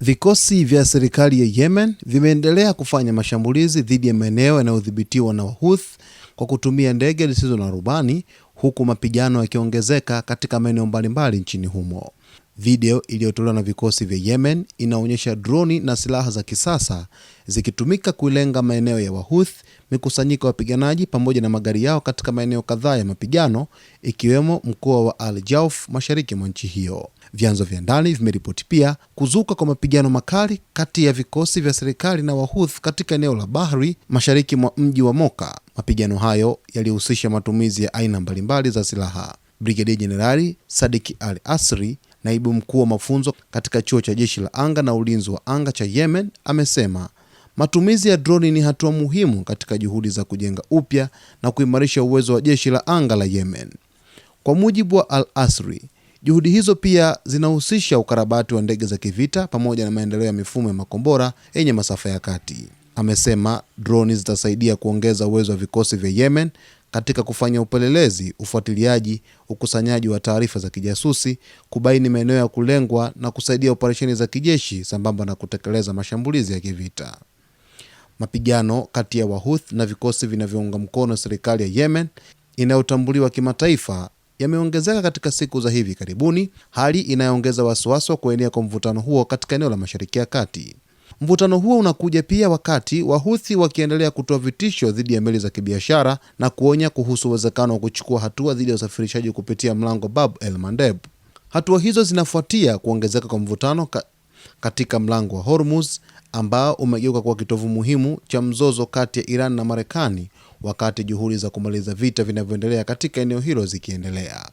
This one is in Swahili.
Vikosi vya serikali ya Yemen vimeendelea kufanya mashambulizi dhidi ya maeneo yanayodhibitiwa na Wahouthi kwa kutumia ndege zisizo na rubani, huku mapigano yakiongezeka katika maeneo mbalimbali nchini humo. Video iliyotolewa na vikosi vya Yemen inaonyesha droni na silaha za kisasa zikitumika kulenga maeneo ya Wahouthi, mikusanyiko ya wapiganaji pamoja na magari yao katika maeneo kadhaa ya mapigano, ikiwemo mkoa wa Al Jauf mashariki mwa nchi hiyo. Vyanzo vya ndani vimeripoti pia kuzuka kwa mapigano makali kati ya vikosi vya serikali na Wahouthi katika eneo la Bahri mashariki mwa mji wa Moka. Mapigano hayo yalihusisha matumizi ya aina mbalimbali za silaha. Brigedia Jenerali Sadiki Al Asri, naibu mkuu wa mafunzo katika chuo cha jeshi la anga na ulinzi wa anga cha Yemen, amesema matumizi ya droni ni hatua muhimu katika juhudi za kujenga upya na kuimarisha uwezo wa jeshi la anga la Yemen. Kwa mujibu wa Al Asri, juhudi hizo pia zinahusisha ukarabati wa ndege za kivita pamoja na maendeleo ya mifumo ya makombora yenye masafa ya kati. Amesema droni zitasaidia kuongeza uwezo wa vikosi vya Yemen katika kufanya upelelezi, ufuatiliaji, ukusanyaji wa taarifa za kijasusi, kubaini maeneo ya kulengwa na kusaidia operesheni za kijeshi sambamba na kutekeleza mashambulizi ya kivita. Mapigano kati ya Wahouthi na vikosi vinavyounga mkono serikali ya Yemen inayotambuliwa kimataifa yameongezeka katika siku za hivi karibuni, hali inayoongeza wasiwasi wa kuenea kwa mvutano huo katika eneo la Mashariki ya Kati. Mvutano huo unakuja pia wakati Wahouthi wakiendelea kutoa vitisho dhidi ya meli za kibiashara na kuonya kuhusu uwezekano wa kuchukua hatua dhidi ya usafirishaji kupitia mlango Bab el Mandeb. Hatua hizo zinafuatia kuongezeka kwa mvutano katika mlango wa Hormuz ambao umegeuka kwa kitovu muhimu cha mzozo kati ya Iran na Marekani, wakati juhudi za kumaliza vita vinavyoendelea katika eneo hilo zikiendelea.